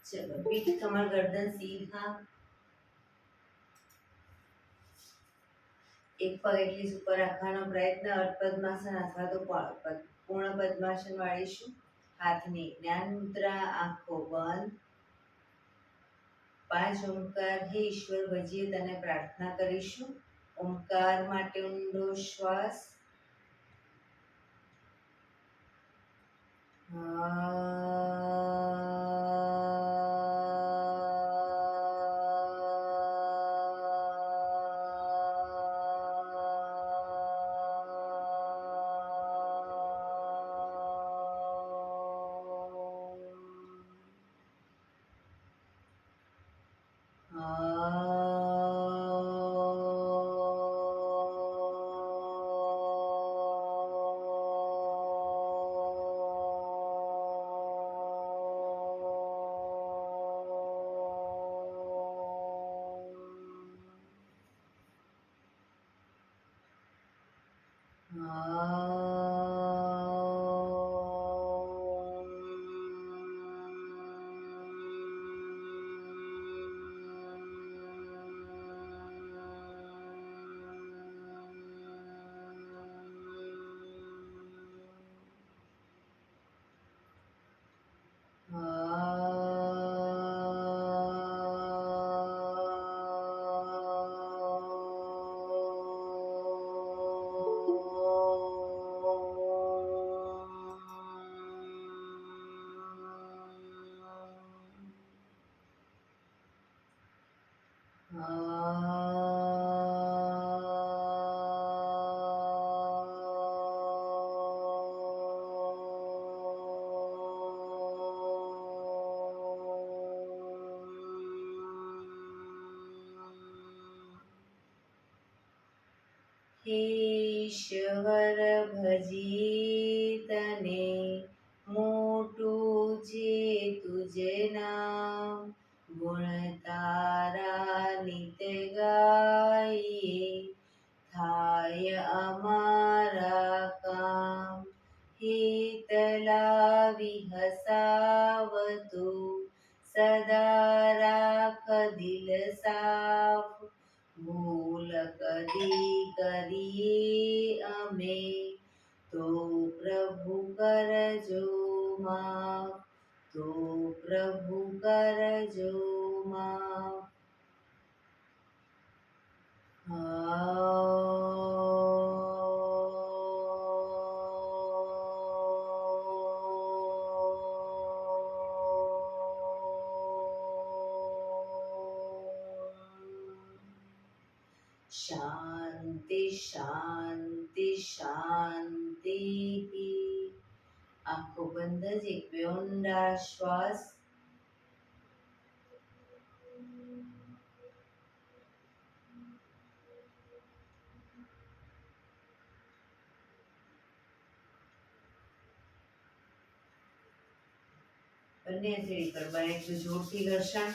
चलो पीठ कमर गर्दन सीधा, एक पग એટલી ઉપર રાખવાનો પ્રયત્ન. અર્ધ પદ્માસન અથવા તો પૂર્ણ પદ્માસન વાળીશું. હાથની જ્ઞાન મુદ્રા, આંખો બંધ. 5 ઓમકાર હે ઈશ્વર ભજીએ તને પ્રાર્થના કરીશું. ઓમકાર માટે ઊંડો શ્વાસ. ઈશ્વર ભજી તને મોટું છે તુજે નામ. ગુણ તારા નિત ગાઈએ થાય અમારા કામ. હિત લાવી હસાવતું સદા રાખ દિલ સાફ. ભૂલ કદી કરીએ અમે તો પ્રભુ કરજો માફ. તો પ્રભુ કરજો માફ. શાંતિ શાંતિ શાંતિ. આંખો બંધ જ એક ઊંડા શ્વાસ. બંને હથેળી પર બાંધીને જોરથી ઘર્ષણ.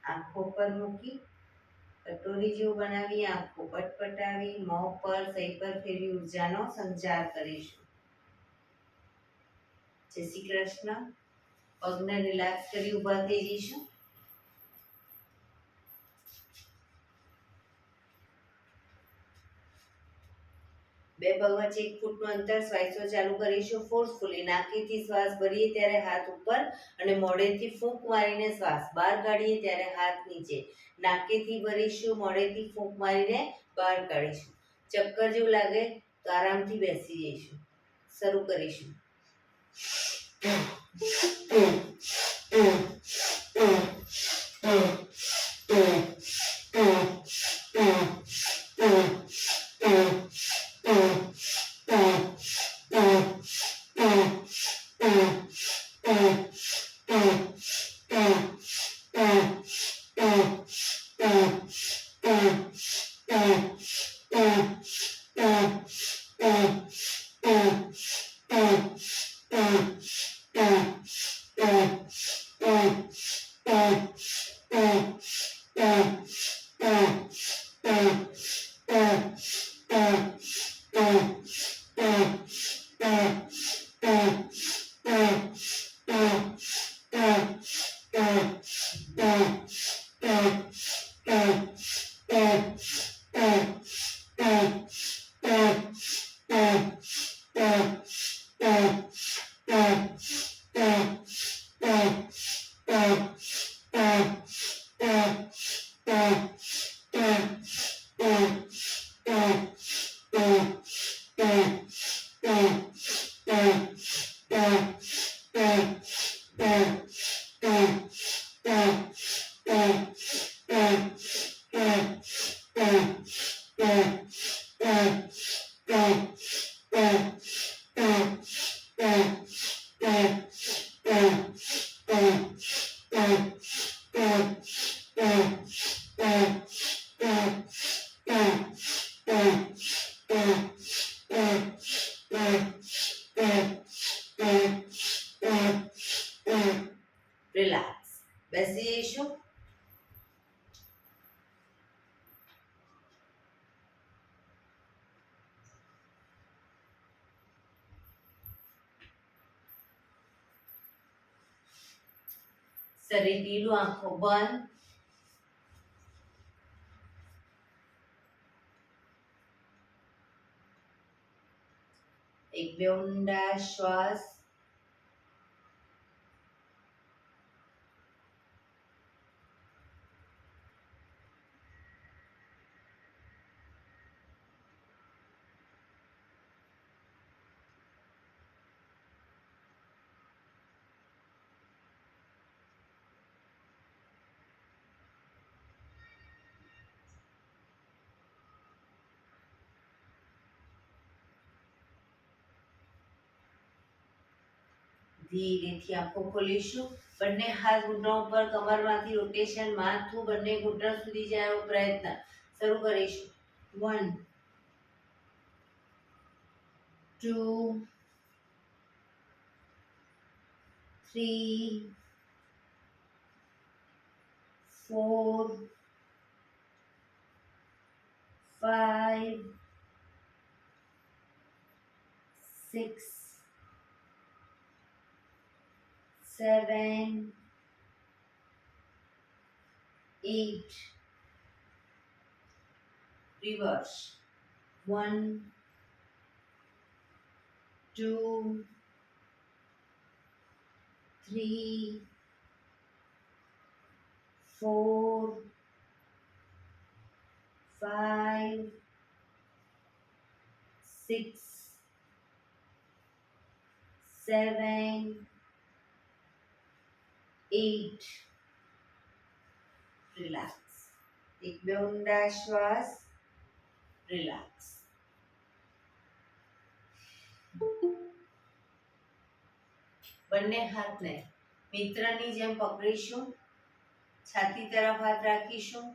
આંખો પર મૂકી કટોરી જેવું બનાવી આંખો પટપટાવી મોં પર સહી પર ફેરવી ઉર્જાનો સંચાર કરીશું. જય શ્રી કૃષ્ણ. પગને રિલેક્સ કરી ઊભા થઈ જઈશું. બે પગ વચ્ચે 1 ફૂટનું અંતર. શ્વાસો ચાલુ કરીશું ફોર્સફુલી. નાકેથી શ્વાસ ભરીએ ત્યારે હાથ ઉપર અને મોઢેથી ફૂંક મારીને શ્વાસ બહાર કાઢીએ ત્યારે હાથ નીચે. નાકેથી ભરીશું, મોઢેથી ફૂંક મારીને બહાર કાઢીશું. ચક્કર જેવું લાગે તો આરામથી બેસી જઈશું. શરૂ કરીશું. રિલેક્સ. બેસી જઈશું. શરીર ઢીલું, આંખો બંધ. એક બે ઊંડા શ્વાસ. ધીરેથી આંખો ખોલીશું. બંને હાથ ઘૂંટણ ઉપર, કમરમાંથી રોટેશન, માથું બંને ઘૂંટણ સુધી જાય એવો પ્રયત્ન. શરૂ કરીશું. 1 2 3 4 5 6 7 8 reverse. 1 2 3 4 5 6 7 8 રિલેક્સ. એક બે ઊંડા શ્વાસ. રિલેક્સ. બંને હાથને મિત્રની જેમ પકડીશું. છાતી તરફ હાથ રાખીશું.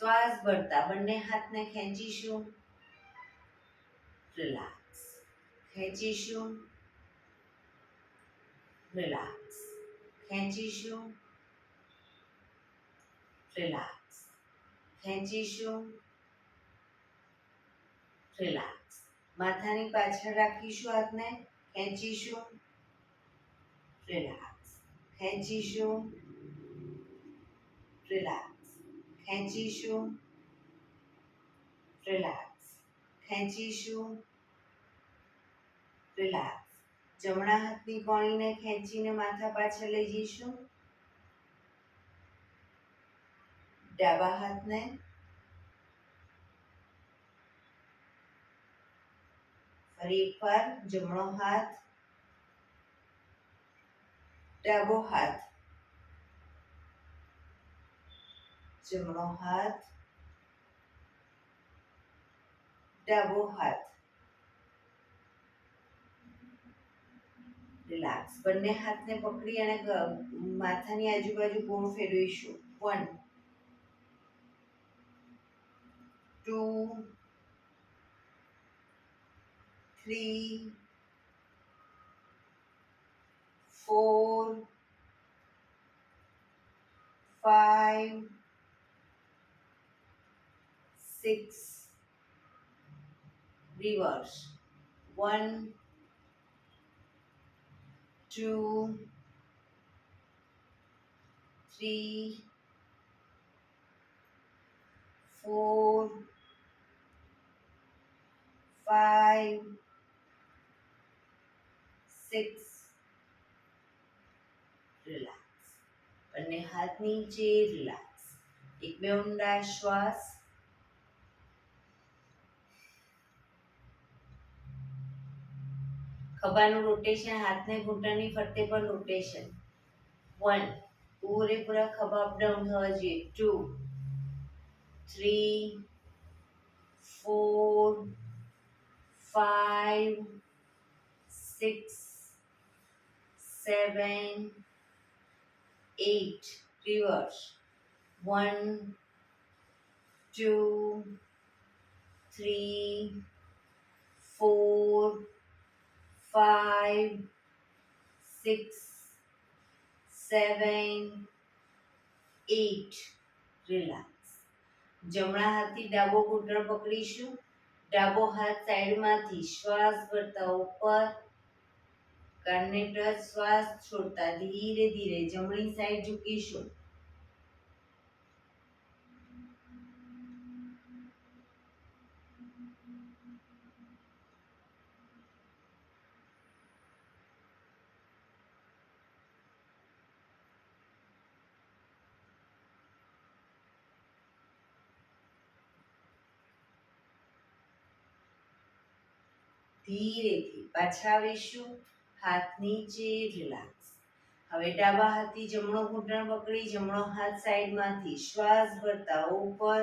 શ્વાસ ભરતા બંને હાથને ખેંચીશું. રિલેક્સ. ખેંચીશું. રિલેક્સ. ખેંચીશું. રિલેક્સ. ખેંચીશું. રિલેક્સ. માથાની પાછળ રાખીશું હાથને. ખેંચીશું. રિલેક્સ. ખેંચીશું. રિલેક્સ. ખેંચીશું. રિલેક્સ. ખેંચીશું. રિલેક્સ. જમણા હાથની કોણીને ખેંચીને માથા પાછળ લઈ જઈશું. ડાબા હાથને ફરી એકવાર જમણો હાથ, ડાબો હાથ, જમણો હાથ, ડાબો હાથ. રિલેક્સ. બંને હાથને પકડી અને માથાની આજુબાજુ ગોળ ફેરવીશું. 1 2 3 4 5 6 reverse. 1 2 3 4 six, relax. બંને હાથ નીચે, રિલેક્સ. એક બે ઊંડા શ્વાસ. ખભાનું રોટેશન, હાથને ઘૂંટણની ફરતે પર રોટેશન. 1, પૂરેપૂરા ખભા અપડાઉન થવા જોઈએ. 2, 3, 4, 5, 6, 7, 8. રિવર્સ. 1, 2, 3, 4, 5, 6, 7, 8. રિલેક્સ. જમણા હાથથી ડાબો ઘૂંટણ પકડીશું. ડાબો હાથ સાઈડમાંથી શ્વાસ ભરતા ઉપર, કાનને ટચ, શ્વાસ છોડતા ધીરે ધીરે જમણી સાઈડ ઝૂકીશું. ધીરેથી પાછા આવીશું. હાથ નીચે, રિલેક્સ. હવે ડાબા હાથથી જમણો ઘૂંટણ પકડી જમણો હાથ સાઈડમાંથી શ્વાસ ભરતા ઉપર,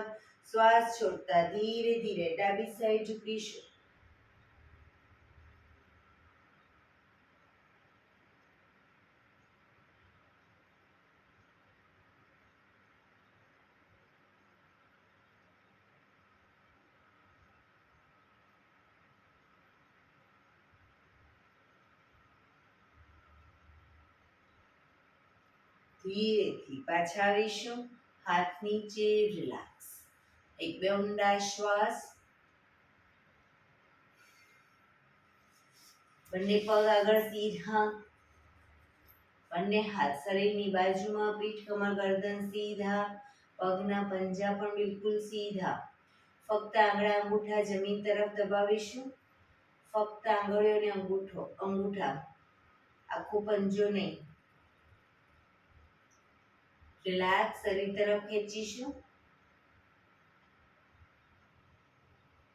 શ્વાસ છોડતા ધીરે ધીરે ડાબી સાઈડ ઝૂકીશું. ધીરેથી પાછા આવીશું. હાથ નીચે, રિલેક્સ. એક બે ઊંડા શ્વાસ. બંને પગ આગળ સીધા. બંને હાથ શરીરની બાજુમાં, પીઠ કમર ગરદન સીધા. પગના પંજા પણ બિલકુલ સીધા. ફક્ત આંગળા અંગૂઠા જમીન તરફ દબાવીશું. ફક્ત આંગળીઓ અને અંગૂઠા, આખો પંજો નહીં. રિલેક્સ. શરીર તરફ ખેંચીશું.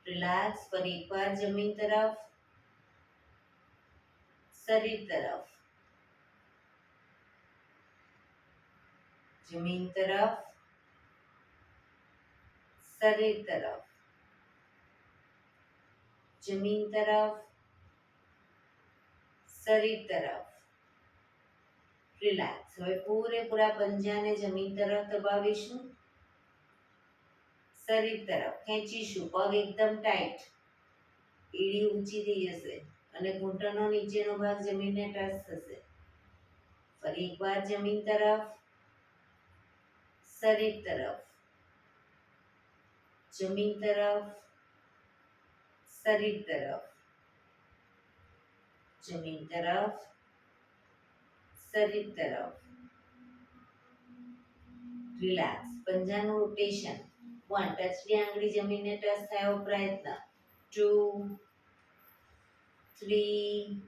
રિલેક્સ. ફરી એકવાર જમીન તરફ, શરીર તરફ, જમીન તરફ, શરીર તરફ, જમીન તરફ, શરીર તરફ. રિલેક્સ. હવે પૂરેપૂરા પંજાને જમીન તરફ દબાવીશું. શરીર તરફ ખેંચીશું. પગ એકદમ ટાઈટ. એડી ઊંચી થઈ જશે અને ઘૂંટણનો નીચેનો ભાગ જમીનને ટચ થશે. ફરી એકવાર જમીન તરફ, શરીર તરફ, જમીન તરફ, શરીર તરફ, જમીન તરફ, શરીર તરફ. રિલેક્સ. પંજાનું રોટેશન. 1, ટચની આંગળી જમીનને ટચ થાય એવો પ્રયત્ન. 2, 3,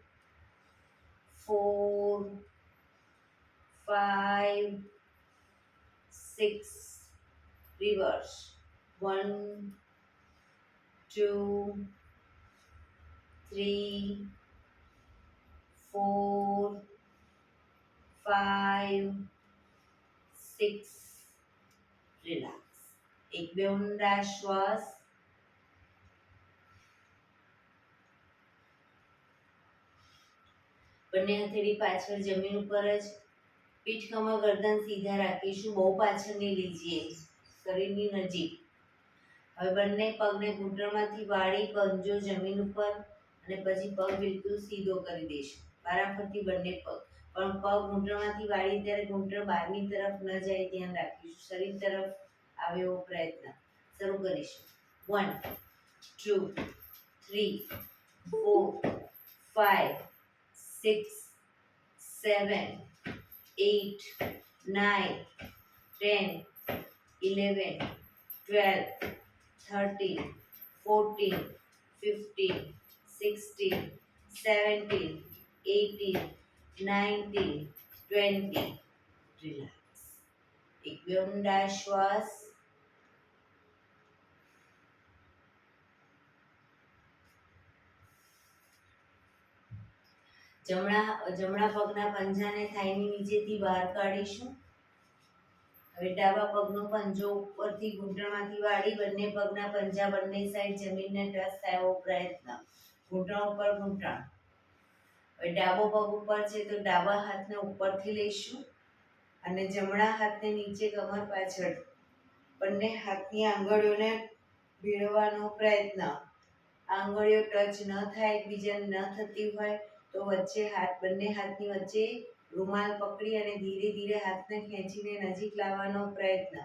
4, 5, 6. રિવર્સ. 1, 2, 3, 4, 5, 6. રિલેક્સ. એક બે ઊંડા શ્વાસ. બંને હથેળી પાછળ જમીન ઉપર જ. પીઠ કમર ગરદન સીધા રાખીશું. બહુ પાછળ નહીં લીજીએ, શરીરની નજીક. હવે બંને પગને ઘૂંટણમાંથી વાળી પંજો જમીન ઉપર અને પછી પગ બિલકુલ સીધો કરી દઈશું. વારાફરતી બંને પગ. પણ પગ ઘૂંટણમાંથી વાળી ત્યારે ઘૂંટણ બહારની તરફ ન જાય ધ્યાન રાખીશું. શરીર તરફ આવે એવો પ્રયત્ન. શરૂ કરીશું. 1, 2, 3, 4, 5, 6, 7, 8, 9, 10, 11, 12, 13, 14, 15, 16, 17, 18, 19, 20. રિલેક્સ. એક બે ઊંડા શ્વાસ. જમણા પગના પંજાને થાઈની નીચેથી બહાર કાઢીશું. હવે ડાબા પગનો પંજો ઉપરથી ઘૂંટણમાંથી વાળી બંને પગના પંજા બંને સાઈડ જમીનને ટચ થાય એવો પ્રયત્ન. ઘૂંટણ ઉપર ઘૂંટણ. હવે ડાબો પગ ઉપર છે તો ડાબા હાથને ઉપરથી લઈશું અને જમણા હાથને નીચે કમર પાછળ બંને હાથની આંગળીઓને ભેળવવાનો પ્રયત્ન. આંગળીઓ ટચ ન થાય, એકબીજાને ન થતી હોય તો વચ્ચે બંને હાથની વચ્ચે રૂમાલ પકડી અને ધીરે ધીરે હાથને ખેંચીને નજીક લાવવાનો પ્રયત્ન.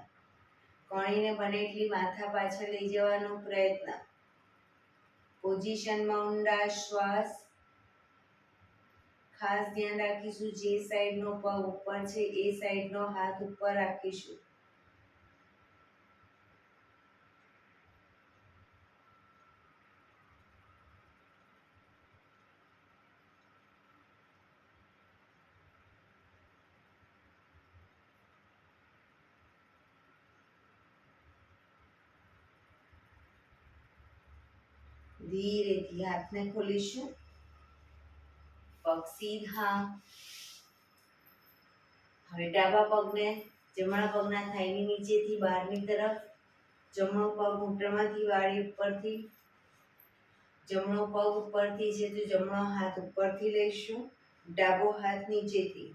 કણીને બને એટલી માથા પાછળ લઈ જવાનો પ્રયત્ન. પોઝિશનમાં ઊંડા શ્વાસ. ખાસ ધ્યાન રાખીશું જે સાઈડનો પગ ઉપર છે એ સાઈડનો હાથ ઉપર રાખીશું. ધીરેથી હાથને ખોલીશું. પગ સીધા. હવે ડાબા પગને જમણા પગના થાઈની નીચેથી બહારની તરફ, જમણો પગ ઘૂંટણમાંથી વાળી ઉપરથી, જમણો પગ ઉપરથી છે તો જમણો હાથ ઉપરથી લઈશું, ડાબો હાથ નીચેથી.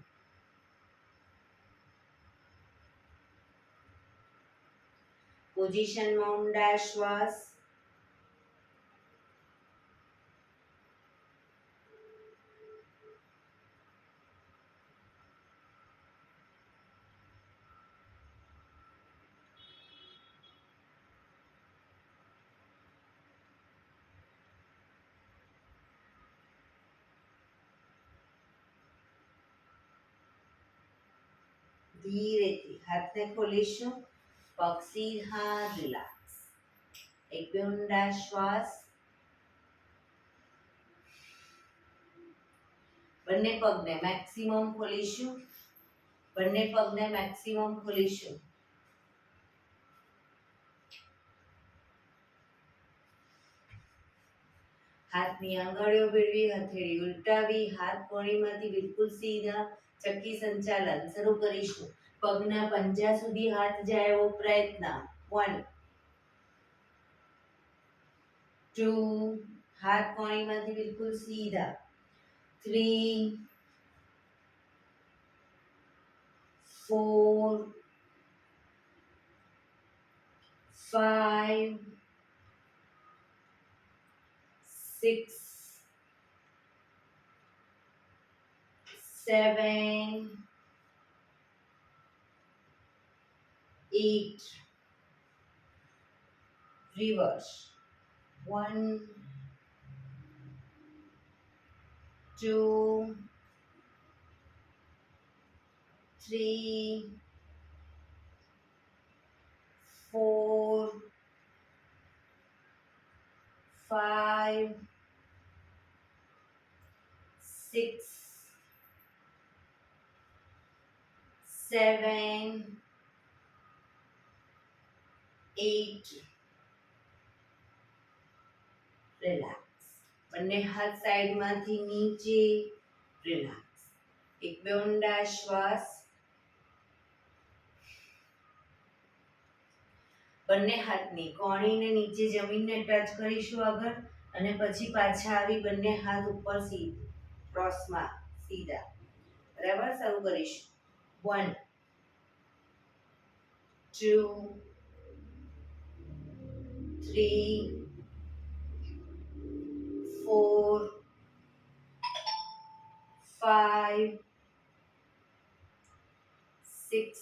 પોઝિશનમાં ઊંડા શ્વાસ. ધીરેથી હાથને ખોલીશું. પગ સીધા. રિલેક્સ. એક બે ઊંડા શ્વાસ. બંને પગને મેક્સિમમ ખોલીશું. બંને પગને મેક્સિમમ ખોલીશું. હાથની આંગળીઓ ભેળવી, હથેળી ઉલટાવી, હાથ કોણીમાંથી બિલકુલ સીધા. ચક્કી સંચાલન શરૂ કરીશું. પગના પંજા સુધી હાથ જાય એવો પ્રયત્ન. 1, 2, હાથ કોણીમાંથી બિલકુલ સીધા. 3, 4, 5, 6, 7, 8. Reverse. 1, 2, 3, 4, 5, 6, 7, 8. રિલેક્સ. બંને હાથ સાઈડમાંથી નીચે. રિલેક્સ. એક બે ઊંડા શ્વાસ. બંને હાથની કોણીને નીચે જમીનને ટચ કરીશું આગળ અને પછી પાછા આવી બંને હાથ ઉપર સીધું ક્રોસમાં સીધા. બરાબર. શરૂ કરીશું. 1, 2, 3, 4, 5, 6,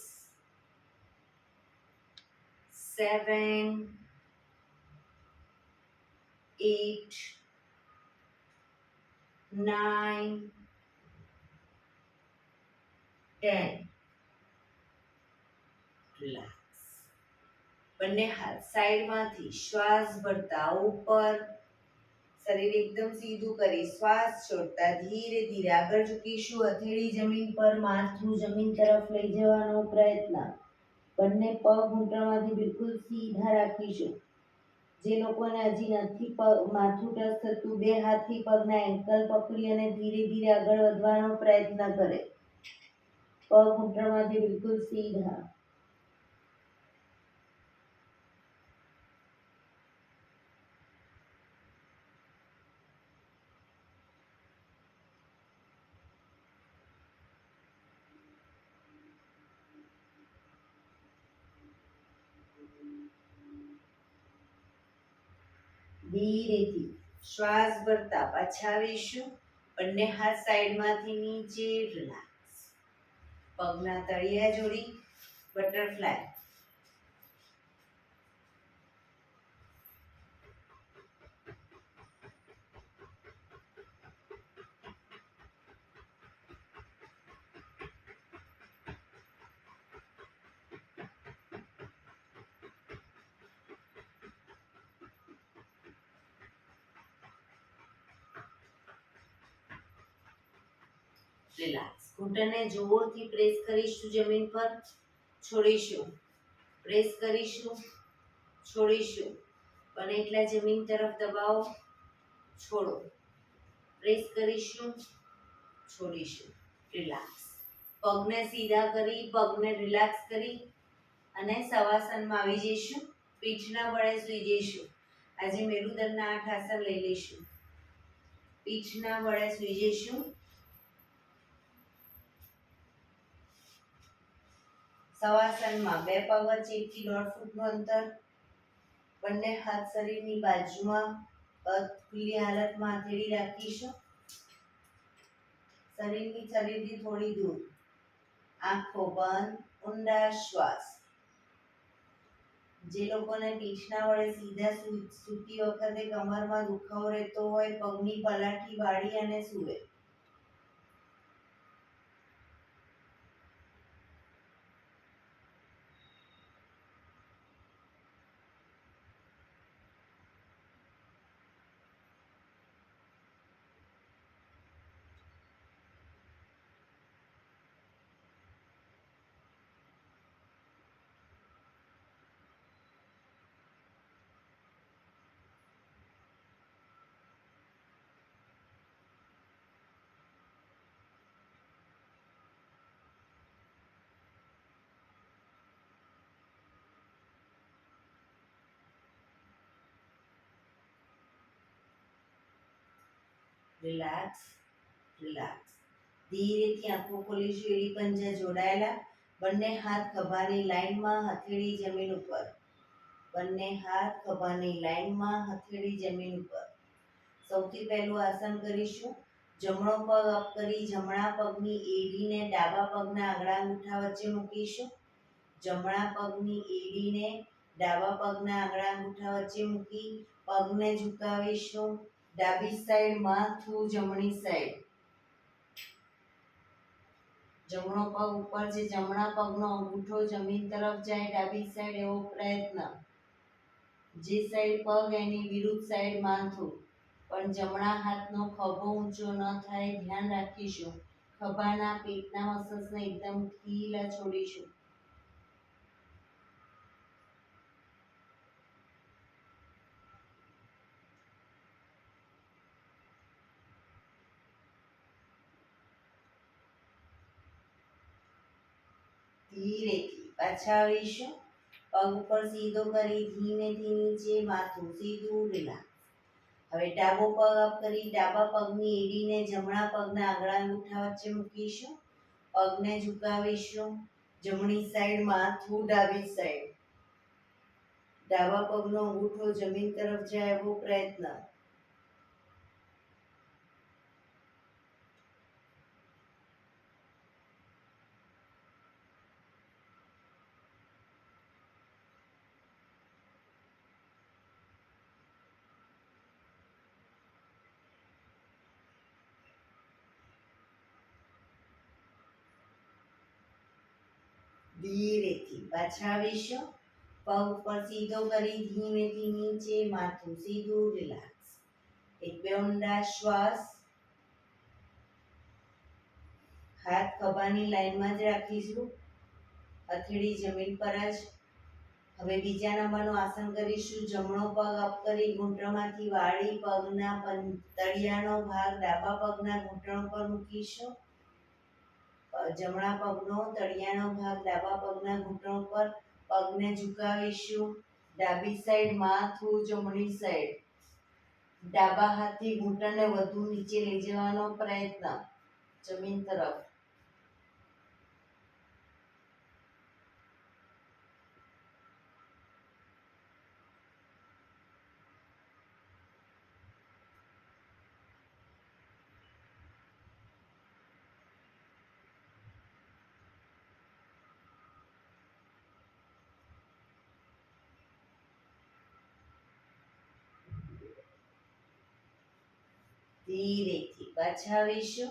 7, 8, 9, 10. રિલેક્સ. બંને હાથ સાઈડમાંથી શ્વાસ ભરતા ઉપર શરીર એકદમ સીધું કરી શ્વાસ છોડતા ધીરે ધીરે આગળ ઝૂકીશું. હથેળી જમીન પર, માથું જમીન તરફ લઈ જવાનો પ્રયત્ન. બંને પગ ઘૂંટણમાંથી બિલકુલ સીધા રાખીશું. જે લોકોને હજી નથી માથું ટચ થતું, બે હાથથી પગના એન્કલ પકડી અને ધીરે ધીરે આગળ વધવાનો પ્રયત્ન કરે. પગ ઘૂંટણમાંથી બિલકુલ સીધા. ધીરેથી શ્વાસ ભરતા પાછા આવીશું. બંને હાથ સાઈડમાંથી નીચે રિલેક્સ. પગના તળિયા જોડી બટરફ્લાય. રિલેક્સ. ઘૂંટણને જોરથી પ્રેસ કરીશું જમીન પર, છોડીશું. પ્રેસ કરીશું, છોડીશું. બને એટલા જમીન તરફ દબાવો, છોડો. પ્રેસ કરીશું, છોડીશું. રિલેક્સ. પગને સીધા કરી, પગને રિલેક્સ કરી અને શવાસનમાં આવી જઈશું. પીઠના બળે સૂઈ જઈશું. આજે મેરુદંડના 8 આસન લઈ લઈશું. પીઠના બળે સૂઈ જઈશું. શવાસનમાં બે પગ વચ્ચે 1 થી 1.5 ફૂટનું અંતર. બંને હાથ શરીરની બાજુમાં, ખુલ્લી હાલતમાં હથેળી રાખીશું. શરીરથી થોડી દૂર. આંખો બંધ, ઊંડા શ્વાસ. જે લોકોને પીઠના વડે સીધા સૂતી વખતે કમરમાં દુખાવો રહેતો હોય, પગની પલાઠી વાળી અને સૂવે. Relax, relax. ધીરેથી આંખો ખોલીશું. એડી પંજા જોડાયેલા. બંને હાથ ખભાની લાઈનમાં, હથેળી જમીન ઉપર. બંને હાથ ખભાની લાઈનમાં, હથેળી જમીન ઉપર. સૌથી પહેલું આસન કરીશું. જમણો પગ અપ કરી જમણા પગની એડીને ડાબા પગના આંગળા અંગૂઠા વચ્ચે મૂકીશું. જમણા પગની એડીને ડાબા પગના આંગળા અંગૂઠા વચ્ચે મૂકી પગને ઝુકાવીશું. ડાબી સાઈડ માથું, જમણી સાઈડ. જમણો પગ ઉપર છે, જમણા પગનો અંગૂઠો જમીન તરફ જાય ડાબી સાઈડ એવો પ્રયત્ન. જે સાઈડ પગ એની વિરુદ્ધ સાઈડ માથું. પણ જમણા હાથનો ખભો ઊંચો ન થાય, ધ્યાન રાખીશું. ખભાના પેટના મસલ્સને એકદમ ઢીલા છોડીશું. ધીરેથી પાછા આવીશું. પગ ઉપર સીધો કરી ધીમેથી નીચે, માથું સીધું, રિલેક્સ. હવે ડાબો પગ અપ કરી ડાબા પગની એડીને જમણા પગના આંગળા અંગૂઠા વચ્ચે મૂકીશું. પગને ઝુકાવીશું. જમણી સાઈડ માથું, ડાબી સાઈડ. ડાબા પગનો અંગૂઠો જમીન તરફ જાય એવો પ્રયત્ન. ધીરેથી પાછા આવીશું. પગ ઉપર સીધો કરી ધીમેથી નીચે, માથું સીધું, રિલેક્સ. એક બે ઊંડા શ્વાસ. હાથ ખભાની લાઈનમાં જ રાખીશું, હથેળી જમીન પર જ. હવે બીજા નંબરનું આસન કરીશું. જમણો પગ અપ કરી ઘૂંટણમાંથી વાળી પગના તળિયાનો ભાગ ડાબા પગના ઘૂંટણ પર મૂકીશું. જમણા પગનો તળિયાનો ભાગ ડાબા પગના ઘૂંટણ પર, પગને ઝુકાવીશું. ડાબી સાઈડ માથું, જમણી સાઈડ. ડાબા હાથથી ઘૂંટણને વધુ નીચે લઈ જવાનો પ્રયત્ન જમીન તરફ. ધીરેથી પાછા આવીશું.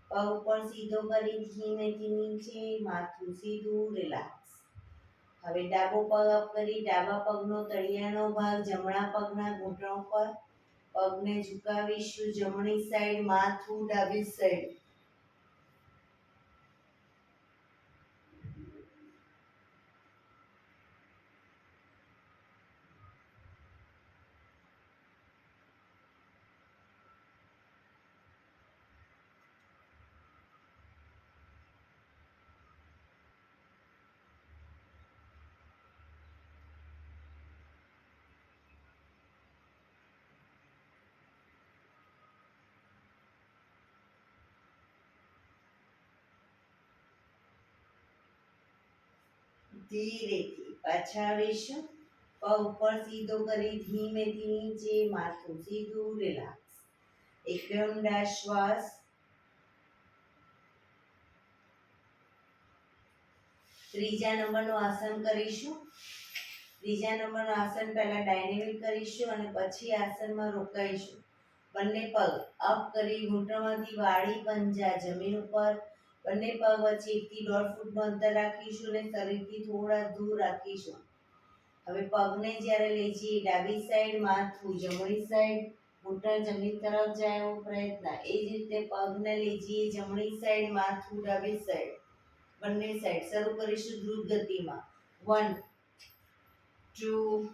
પગ ઉપર સીધો કરી ધીમેથી નીચે, માથું સીધું, રિલેક્સ. હવે ડાબો પગ અપ કરી ડાબા પગનો તળિયાનો ભાગ જમણા પગના ઘૂંટણ પર, પગને ઝુકાવીશું. જમણી સાઈડ માથું, ડાબી સાઈડ. ધીરેથી પાછા આવીશું. પગ ઉપર સીધો કરી ધીમેથી નીચે, માથું સીધું, રિલેક્સ. એક બે ઊંડા શ્વાસ. ત્રીજા નંબરનું આસન કરીશું. ત્રીજા નંબરનું આસન પહેલા ડાયનેમિક કરીશું અને પછી આસનમાં રોકાઈશું. બંને પગ અપ કરી ઘૂંટણમાંથી વાળી પંજા જમીન ઉપર. બંને પગ વચ્ચે 1 થી 1.5 ફૂટનું અંતર રાખીશું અને શરીરથી થોડા દૂર રાખીશું. હવે પગને જ્યારે લઈ જઈએ ડાબી સાઈડ માથું, જમણી સાઈડ ઘૂંટણ જમીન તરફ જાય એવો પ્રયત્ન. એ જ રીતે પગને લઈ જઈએ જમણી સાઈડ માથું, ડાબી સાઈડ, બંને સાઈડ. શરૂ કરીશું દ્રુત ગતિમાં. 1 2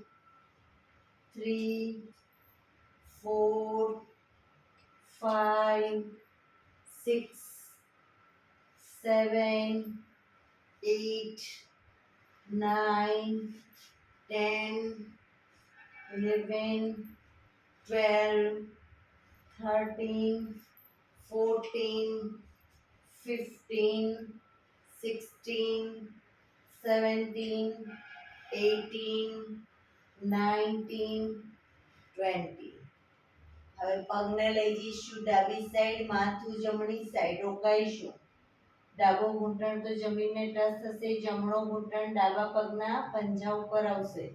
3 4 5 6 7 8 9 10 11 12 13 14 15 16 17 18 19 20. હવે પગને લઈ જઈશું ડાબી સાઈડ માથું, જમણી સાઈડ રોકાઈશું. ડાબો ઘૂંટણ તો જમીનને ટચ થશે, જમણો ઘૂંટણ ડાબા પગના પંજા ઉપર આવશે.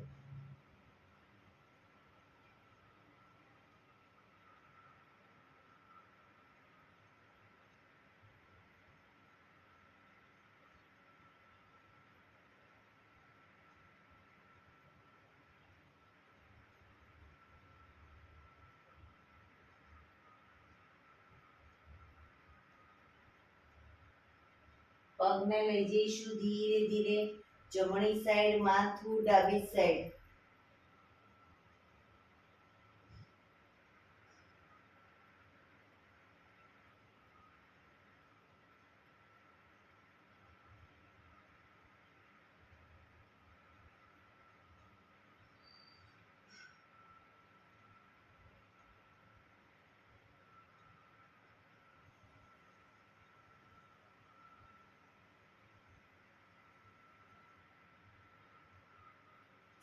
પગને લઈ જઈશું ધીરે ધીરે જમણી સાઈડ માથું, ડાબી સાઈડ.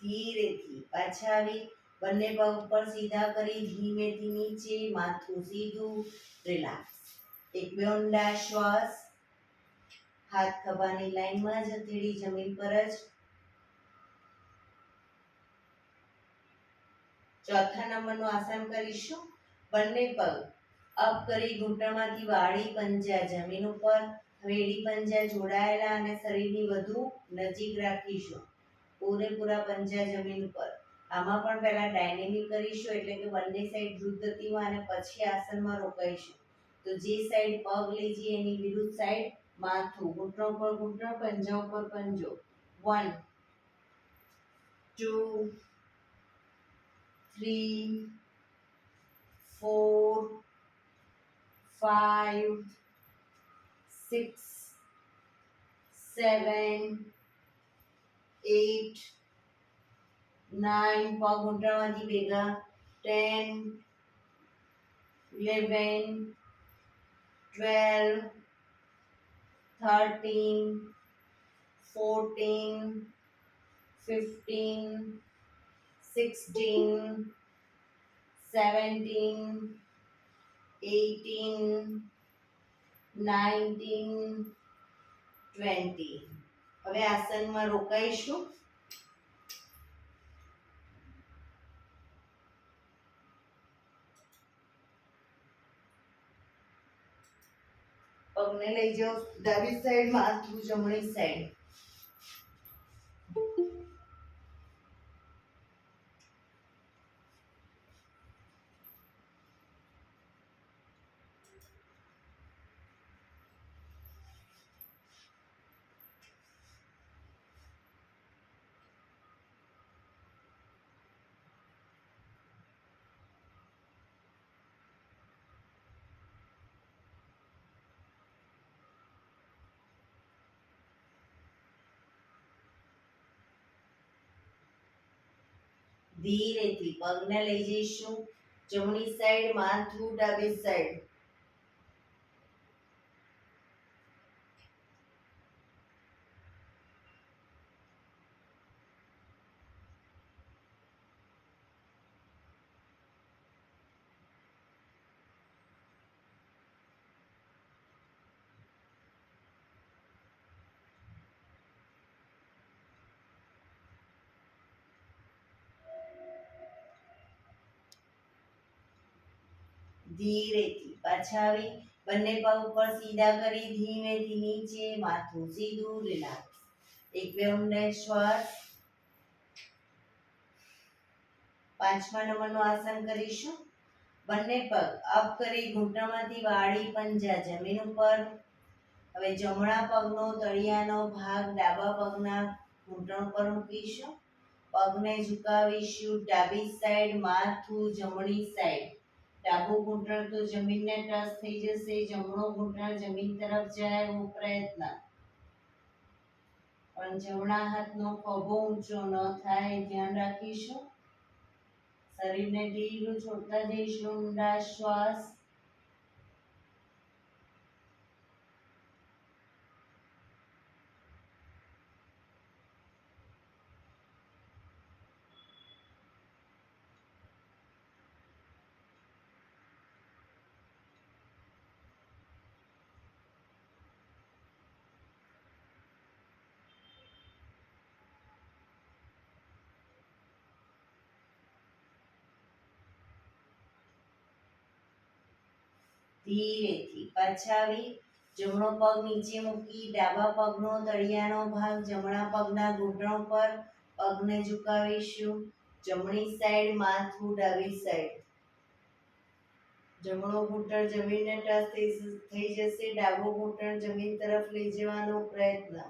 ધીરેથી પાછા આવી બંને પગ ઉપર સીધા કરી ધીમેથી નીચે, માથું સીધું, રિલેક્સ. એક બે ઊંડા શ્વાસ. હાથ ખભાની લાઈનમાં જ, હથેળી જમીન પર જ. ચોથા નંબરનું આસન કરીશું. બંને પગ અપ કરી ઘૂંટણમાંથી વાળી પંજા જમીન ઉપર. હવે એડી પંજા જોડાયેલા અને શરીરની વધુ નજીક રાખીશું. પૂરેપૂરા પંજા જમીન ઉપર. આમાં પણ પહેલા ડાયનેમિક કરીશું, એટલે કે બંને સાઈડ દ્રુત ગતિમાં અને પછી આસનમાં રોકાઈશું. તો જે સાઈડ પગ લઈ જઈએ એની વિરુદ્ધ સાઈડ માથું, ઘૂંટણો પર ઘૂંટણો, પંજા ઉપર પંજો. 1 2 3 4 5 6 7 8 9 પગ ઘૂંટણમાંથી ભેગા, 10 11 12 13 14 15 16 17 18 19 20. હવે આસનમાં રોકાઈશું. પગને લઈ જાઓ ડાબી સાઈડ, માથું જમણી સાઈડ. ધીરેથી પગને લઈ જઈશું જમણી સાઈડ, માથું ડાબી સાઈડ. ધીરેથી પાછા આવી બંને પગ ઉપર સીધા કરી ધીમેથી નીચે, માથું સીધું, રિલેક્સ. એક બે ઊંડા શ્વાસ. 5મા નંબરનું આસન કરીશું. બંને પગ અપ કરી ઘૂંટણમાંથી વાળી પંજા જમીન ઉપર. હવે જમણા પગનો તળિયાનો ભાગ ડાબા પગના ઘૂંટણ પર મૂકીશું. પગને ઝુકાવીશું ડાબી સાઈડ, માથું જમણી સાઈડ. ડાબું ઘૂંટણ તો જમીનને ટચ થઈ જશે, જમણો ઘૂંટણ જમીન તરફ જાય એવો પ્રયત્ન. પણ જમણા હાથનો ખભો ઊંચો ન થાય એ ધ્યાન રાખીશું. શરીરને ઢીલું છોડતા જઈશું. ઊંડા શ્વાસ. ધીરેથી પાછા આવી જમણો પગ નીચે મૂકી ડાબા પગનો તળિયાનો ભાગ જમણા પગના ઘૂંટણ પર. પગને ઝુકાવીશું જમણી સાઈડ, માથું ડાબી સાઈડ. જમણો ઘૂંટણ જમીનને ટચ થઈ જશે, ડાબો ઘૂંટણ જમીન તરફ લઈ જવાનો પ્રયત્ન.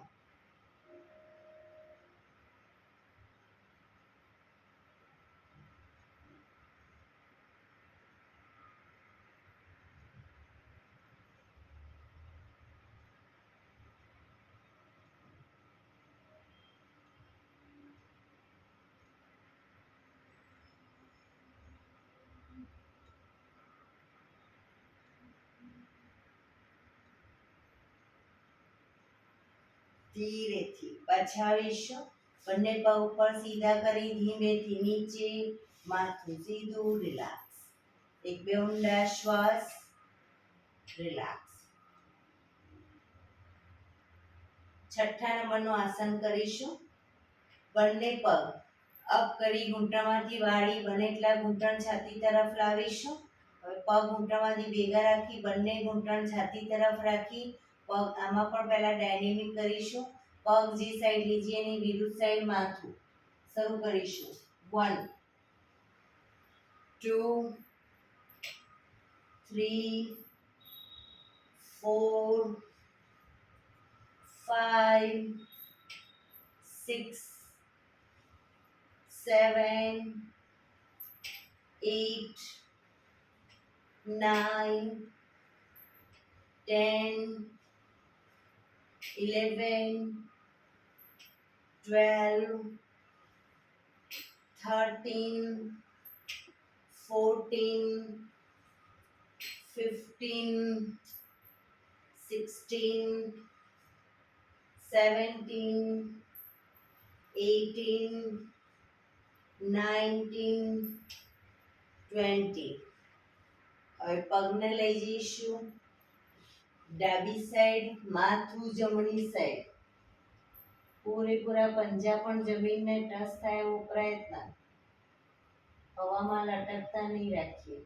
ધીરેથી પાછા આવીશું. બંને પગ ઉપર સીધા કરી ધીમેથી નીચે, માથું સીધું, રિલેક્સ. એક બે ઊંડા શ્વાસ. રિલેક્સ. 6થા નંબરનું આસન કરીશું. બંને પગ અપ કરી ઘૂંટણમાંથી વાળી બને એટલા ઘૂંટણ છાતી તરફ લાવીશું. હવે પગ ઘૂંટણમાંથી ભેગા રાખી બંને ઘૂંટણ છાતી તરફ રાખી પગ આમાં પણ પહેલા ડાયનેમિક કરીશું. પગ જે સાઈડ લીજીએ એની વિરુદ્ધ સાઈડ માથું. શરૂ કરીશું. 1, 2, 3, 4, 5, 6, 7, 8, 9, 10, 11, 12, 13, 14, 15, 16, 17, 18, 19, 20. હવે પગને લઈ જઈશું ડાબી સાઈડ, માથું જમણી સાઈડ. પૂરેપૂરા પંજા પણ જમીનને ટચ થાય એવો પ્રયત્ન. હવામાં લટકતા નહીં રાખીએ.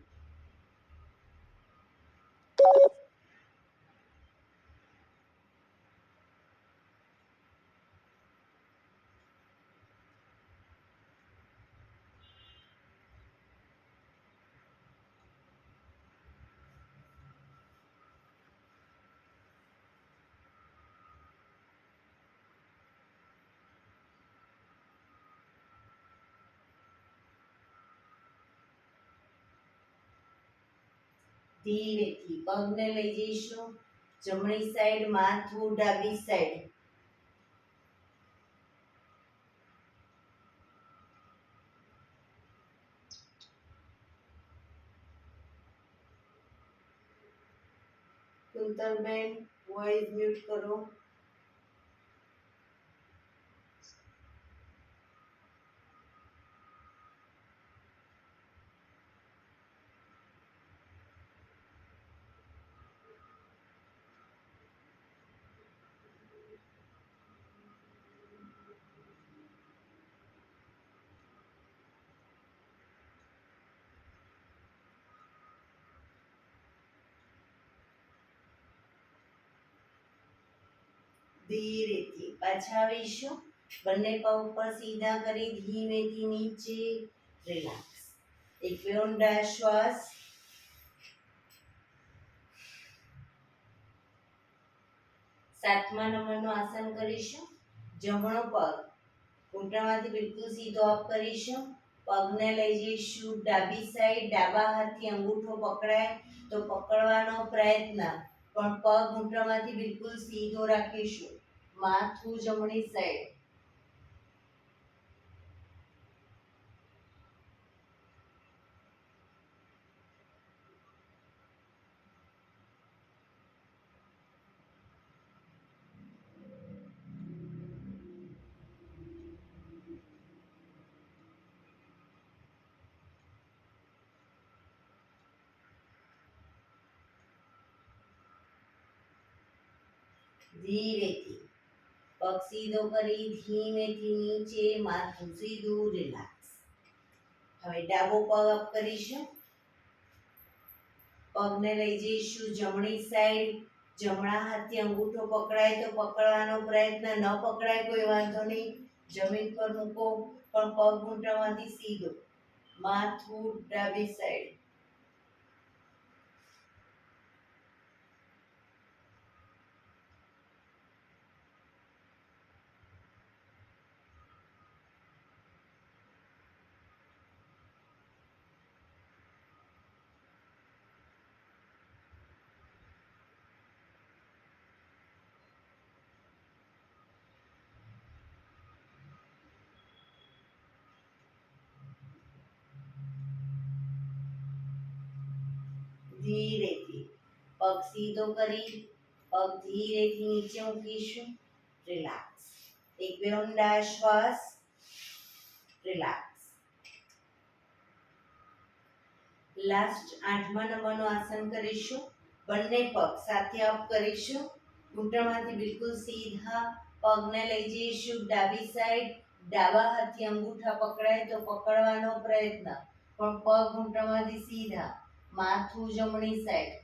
ધીરેથી પગને લઈ જઈશું જમણી સાઈડ, માથું ડાબી સાઈડ. કુંતલબેન વોઇસ મ્યુટ કરો. ધીરેથી પાછા આવીશું. બંને પગ ઉપર સીધા કરી ધીમેથી નીચે રિલેક્સ. એક બે ઊંડા શ્વાસ. સાતમા નંબરનું આસન કરીશું. જમણો પગ ઘૂંટણમાંથી બિલકુલ સીધો અપ કરીશું. પગને લઈ જઈશું ડાબી સાઈડ. ડાબા હાથથી અંગૂઠો પકડાય તો પકડવાનો પ્રયત્ન, પણ પગ ઘૂંટણમાંથી બિલકુલ સીધો રાખીશું. માથું જમણી સાઈડ. ધીરેથી પગ સીધો કરી ધીમેથી નીચે, માથું સીધું, રિલેક્સ. હવે ડાબો પગ અપ કરીશું. પગને લઈ જઈશું જમણી સાઈડ. જમણા હાથથી અંગૂઠો પકડાય તો પકડવાનો પ્રયત્ન, ન પકડાય કોઈ વાંધો નહીં, જમીન પર મૂકો, પણ પગ ઘૂંટણમાંથી સીધો. માથું ડાબી સાઈડ. ધીરેથી પગ સીધો કરી પગ ધીરેથી નીચે મૂકીશું. રિલેક્સ. એક બે ઊંડા શ્વાસ. રિલેક્સ. લાસ્ટ આઠમા નંબરનું આસન કરીશું. બંને પગ સાથે અપ કરીશું. ઘૂંટણમાંથી બિલકુલ સીધા. પગને લઈ જઈશું ડાબી સાઈડ. ડાબા હાથથી અંગૂઠા પકડાય તો પકડવાનો પ્રયત્ન, પણ પગ ઘૂંટણમાંથી સીધા. માથું જમણી સાઈડ.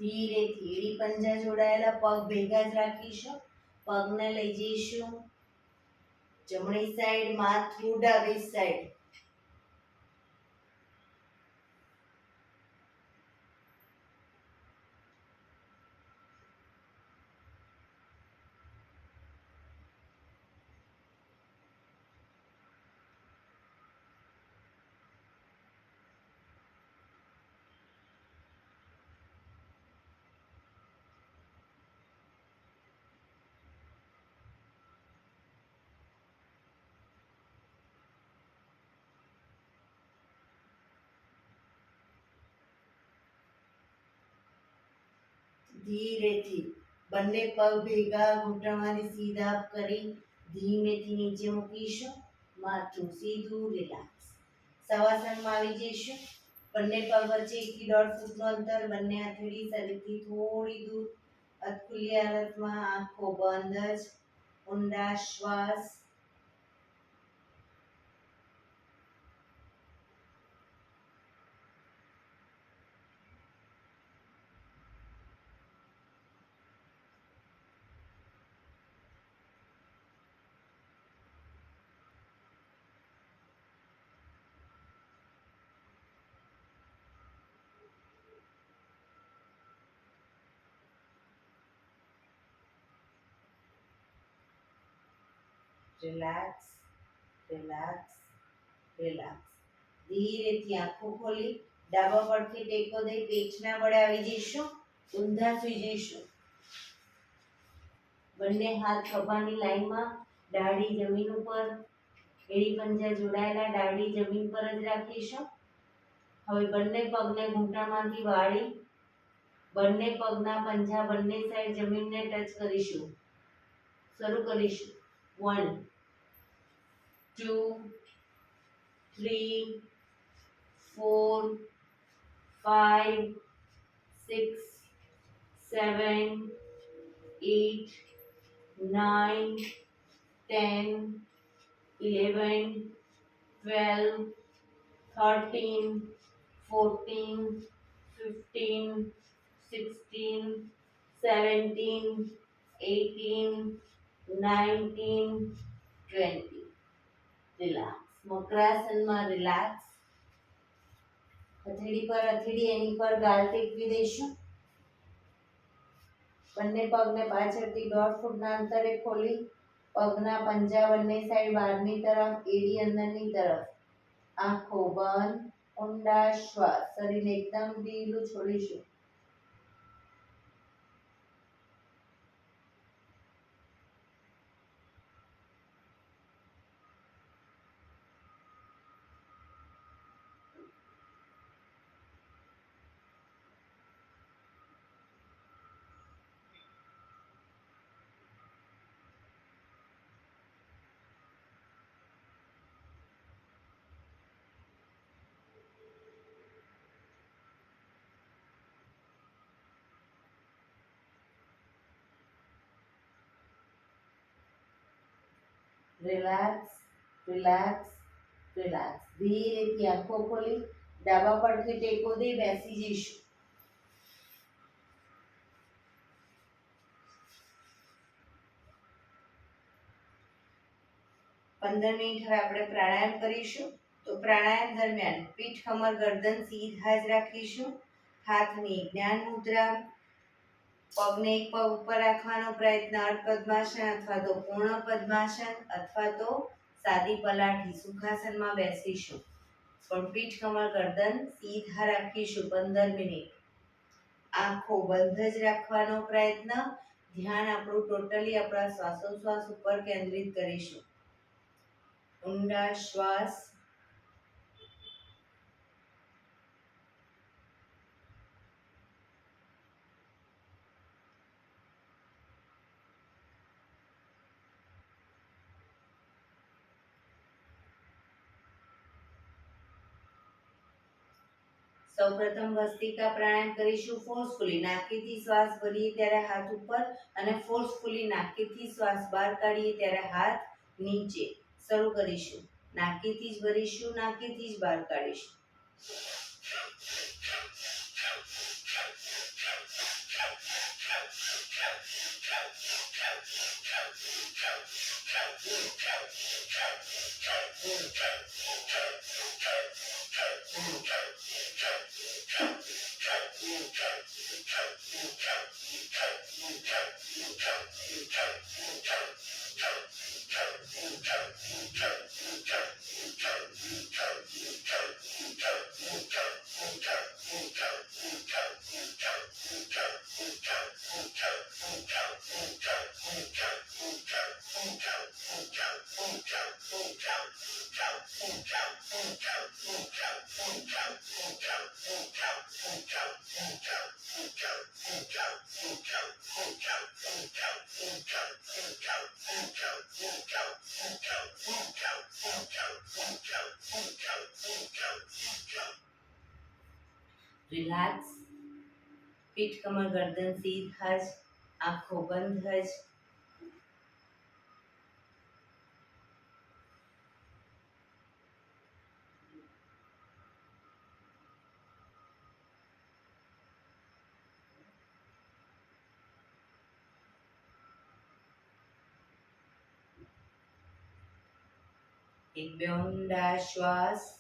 ધીરેથી એડી પંજા જોડાયેલા પગ ભેગા જ રાખીશું. પગને લઈ જઈશું જમણી સાઈડ, માથું ડાબી સાઈડ. ધીરેથી બંને પગ ભેગા ઘૂંટણમાંથી સીધા કરી ધીમેથી નીચે મૂકીશું. માથું સીધું, રિલેક્સ. શવાસનમાં આવી જઈશું. બંને પગ વચ્ચે 1 થી 1.5 ફૂટનું અંતર, બંને હથેળી શરીરથી થોડી દૂર. ખુલ્લી હાલતમાં આંખો બંધ જ. ઊંડા શ્વાસ. Relax, relax, relax. ધીરેથી આંખો ખોલી ડાબા પડખે ટેકો દઈ પેટના બળે આવી જઈશું. ઊંધા સુઈ જઈશું. બંને હાથ ખભાની લાઈનમાં, દાઢી જમીન ઉપર. એડી પંજા જોડાયેલા, દાઢી જમીન પર જ રાખીશું. હવે બંને પગને ઘૂંટણમાંથી વાળી બંને પગના પંજા બંને સાઈડ જમીનને ટચ કરીશું. શરૂ કરીશું. 1 2 3 4 5 6 7 8 9 10 11 12 13 14 15 16 17 18 19 20. રિલેક્સ. મકરાસનમાં રિલેક્સ. હથેળી પર હથેળી એની પર ગાલ ટેકવી દઈશું. બંને પગને પાછળથી 1.5 ફૂટના અંતરે ખોલી પગના પંજા બંને સાઈડ બહારની તરફ, એડી અંદરની તરફ. આંખો બંધ. ઊંડા શ્વાસ. શરીરને એકદમ ઢીલું છોડીશું. Relax, relax, relax. ધીરેથી આંખો ખોલી ડાબા પડખે ટેકો દઈ બેસી જઈશું. 15 મિનિટ હવે આપણે પ્રાણાયામ કરીશું. તો પ્રાણાયામ દરમિયાન પીઠ, કમર, ગરદન સીધા જ રાખીશું. હાથની જ્ઞાન મુદ્રા. પગને એક પગ ઉપર રાખવાનો પ્રયત્ન. અર્ધ પદ્માસન અથવા તો પૂર્ણ પદ્માસન અથવા તો સાદી પલાઠી સુખાસનમાં બેસીશું. પણ પીઠ, કમર, ગરદન સીધા રાખીશું 15 મિનિટ. આંખો બંધ જ રાખવાનો પ્રયત્ન. ધ્યાન આપણું ટોટલી આપણા શ્વાસોશ્વાસ ઉપર કેન્દ્રિત કરીશું. ઊંડા શ્વાસ. સૌપ્રથમ ભસ્ત્રિકા પ્રાણાયામ કરીશું ફોર્સફુલી. નાકેથી શ્વાસ ભરીએ ત્યારે હાથ ઉપર અને ફોર્સફુલી નાકેથી શ્વાસ બહાર કાઢીએ ત્યારે હાથ નીચે. શરૂ કરીશું. નાકેથી જ ભરીશું, નાકેથી જ બહાર કાઢીશું. રિલેક્સ. પીઠ કમર ગરદન સીધા જ, આંખો બંધ જ. એક બે ઊંડા શ્વાસ.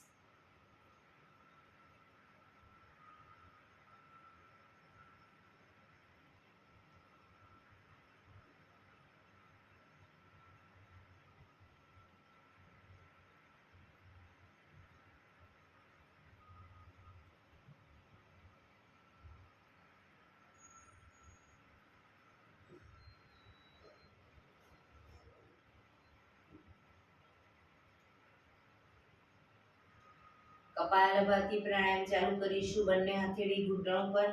કપાલભાતિ પ્રાણાયામ ચાલુ કરીશું. બંને હથેળી ઘૂંટણ પર.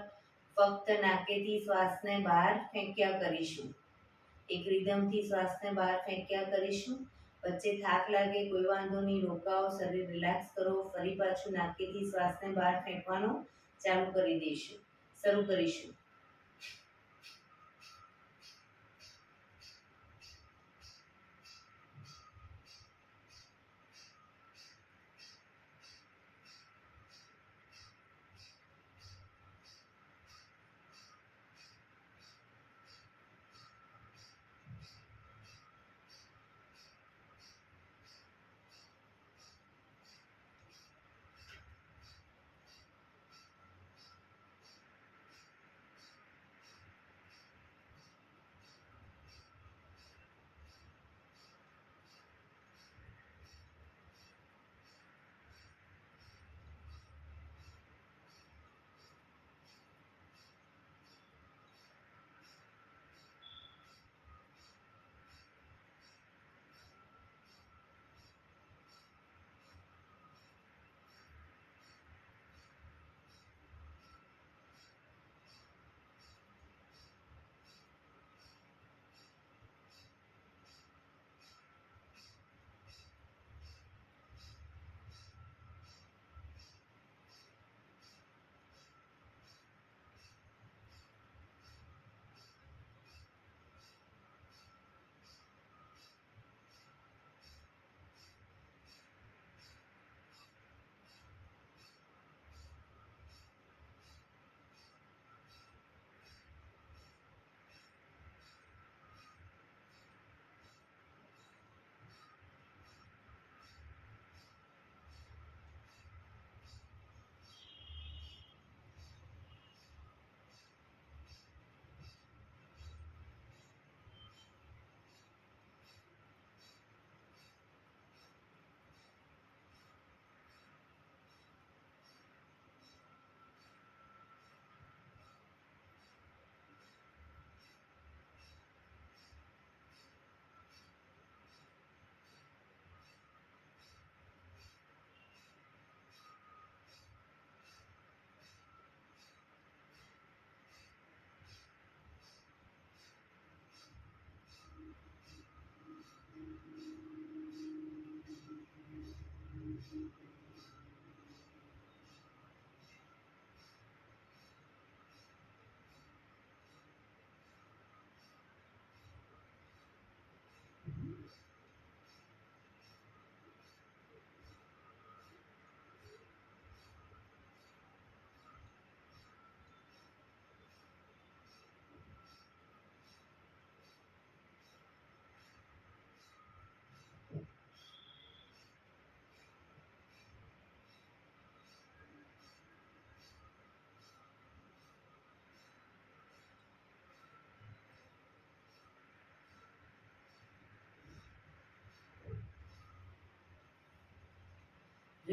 ફક્ત નાકેથી શ્વાસને બહાર ફેંક્યા કરીશું. એક રિધમથી શ્વાસને બહાર ફેંક્યા કરીશું. વચ્ચે થાક લાગે કોઈ વાંધો નહીં, રોકાઓ, શરીર રિલેક્સ કરો. ફરી પાછું નાકેથી શ્વાસને બહાર ફેંકવાનો ચાલુ કરી દઈશું. શરૂ કરીશું.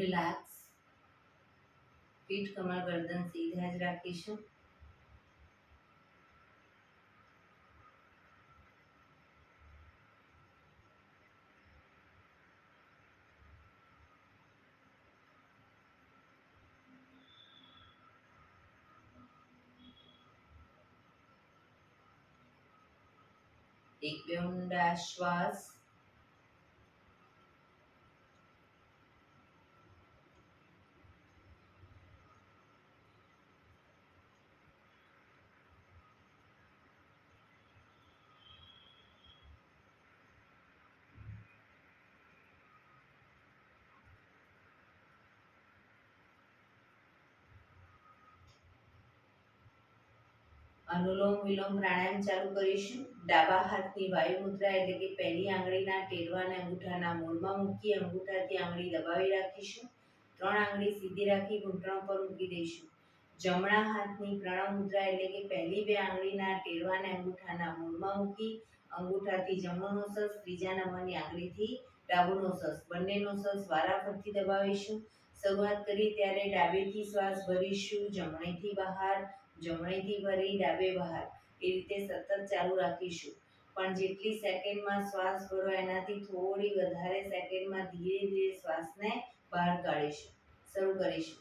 રિલેક્સ. પીઠ કમર ગરદન સીધા જ રાખીશું. એક બે ઊંડા શ્વાસ. અનુલોમ વિલોમ પ્રાણાયામ ચાલુ કરીશું. ડાબા હાથની વાયુ મુદ્રા એટલે કે પહેલી આંગળીના ટેરવાને અંગૂઠાના મૂળમાં મૂકી અંગૂઠાથી આંગળી દબાવી રાખીશું. 3 આંગળી સીધી રાખી ઘૂંટણ પર મૂકી દઈશું. જમણા હાથની પ્રણવ મુદ્રા એટલે કે પહેલી 2 આંગળીના ટેરવાને અંગૂઠાના મૂળમાં મૂકી અંગૂઠાથી જમણો નોસસ, ત્રીજા નંબરની આંગળીથી ડાબુ નોસસ, બંને નોસસ વારાફરતી દબાવીશું. શરૂઆત કરી ત્યારે ડાબેથી શ્વાસ ભરીશું, જમણેથી બહાર, જમણેથી ભરી ડાબે બહાર, એ રીતે સતત ચાલુ રાખીશું. પણ જેટલી સેકન્ડમાં શ્વાસ ભરો એનાથી થોડી વધારે સેકન્ડમાં ધીરે ધીરે શ્વાસને બહાર કાઢીશું. શરૂ કરીશું.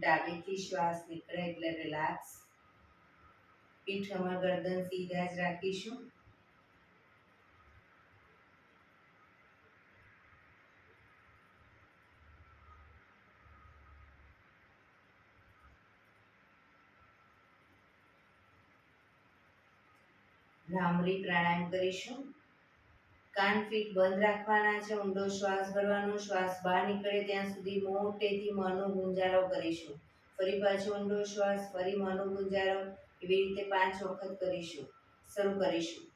ડાબેથી શ્વાસ નીકળે એટલે રિલેક્સ. પીઠ કમર ગરદન સીધા જ રાખીશું. ભ્રામરી પ્રાણાયામ કરીશું. કાન ફીટ બંધ રાખવાના છે. ઊંડો શ્વાસ ભરવાનો. શ્વાસ બહાર નીકળે ત્યાં સુધી મોટેથી મોંનો ગુંજારો કરીશું. ફરી પાછો ઊંડો શ્વાસ, ફરી મોંનો ગુંજારો. એવી રીતે 5 વખત કરીશું. શરૂ કરીશું.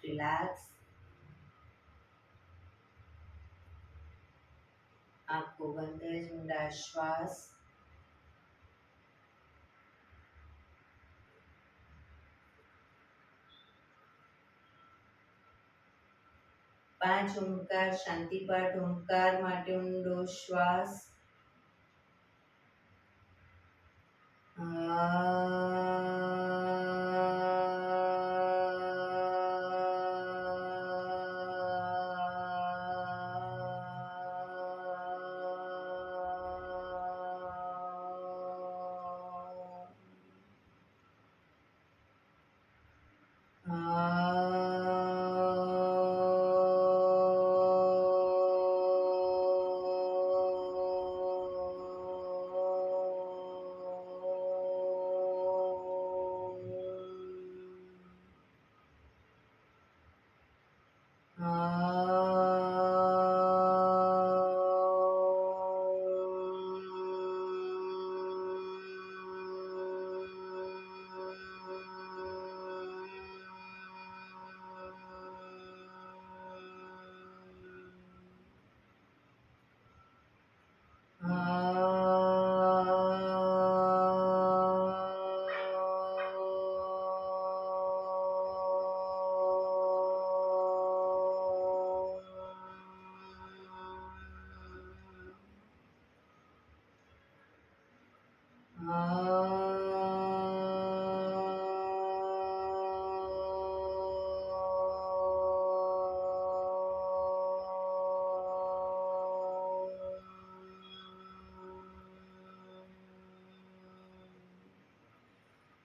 રિલેક્સ. આંખો બંધ જ ઊંડા શ્વાસ. પાંચ ઓમકાર શાંતિપાઠ. ઓમકાર માટે ઊંડો શ્વાસ.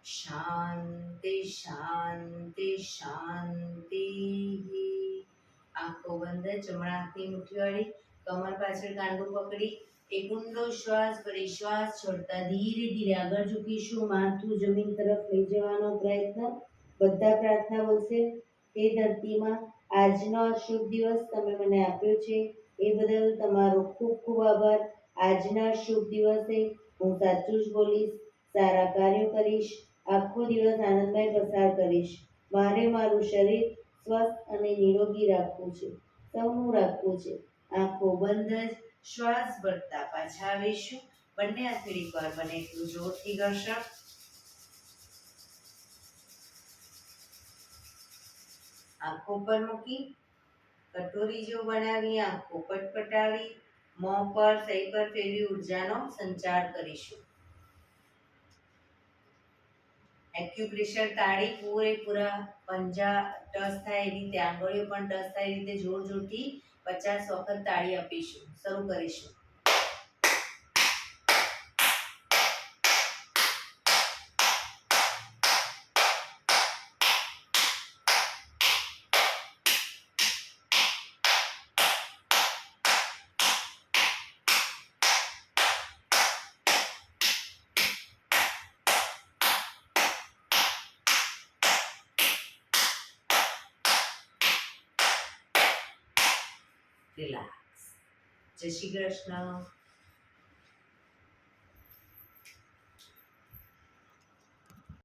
શાંતિ શાંતિ શાંતિ. આંખો બંધ. જમણા હાથની મુઠ્ઠી વાળી કમર પાછળ કાંડું પકડી એક ઊંડો શ્વાસ ભરી શ્વાસ છોડતા ધીરે ધીરે આગળ ઝૂકીશું. માથું જમીન તરફ લઈ જવાનો પ્રયત્ન. બધા પ્રાર્થના બોલશે. હે ધરતીમાં, આજનો આ શુભ દિવસ તમે મને આપ્યો છે એ બદલ તમારો ખૂબ ખૂબ આભાર. આજના શુભ દિવસે હું સાચું જ બોલીશ, સારા કાર્યો કરીશ, આખો દિવસ આનંદમય પસાર કરીશ. મારે મારું શરીર સ્વસ્થ અને નિરોગી રાખવું છે, સૌનું રાખવું છે. આંખો બંધ જ શ્વાસ ભરતા પાછા આવીશું. બંને હાથ ફરી એકવાર બને એટલું જોરથી ઘર્ષણ. આંખો પર મૂકી કટોરી જેવું બનાવી આંખો પટપટાવી મોં પર સહી પર ફેરવી ઉર્જાનો સંચાર કરીશું. એક્યુપ્રેશર તાળી પૂરેપૂરા પંજા ટચ થાય એ રીતે આંગળીઓ પણ ટચ થાય એ રીતે જોર જોરથી 50 વખત તાળી આપીશું. શરૂ કરીશું. રિલેક્સ. જય શ્રી કૃષ્ણ.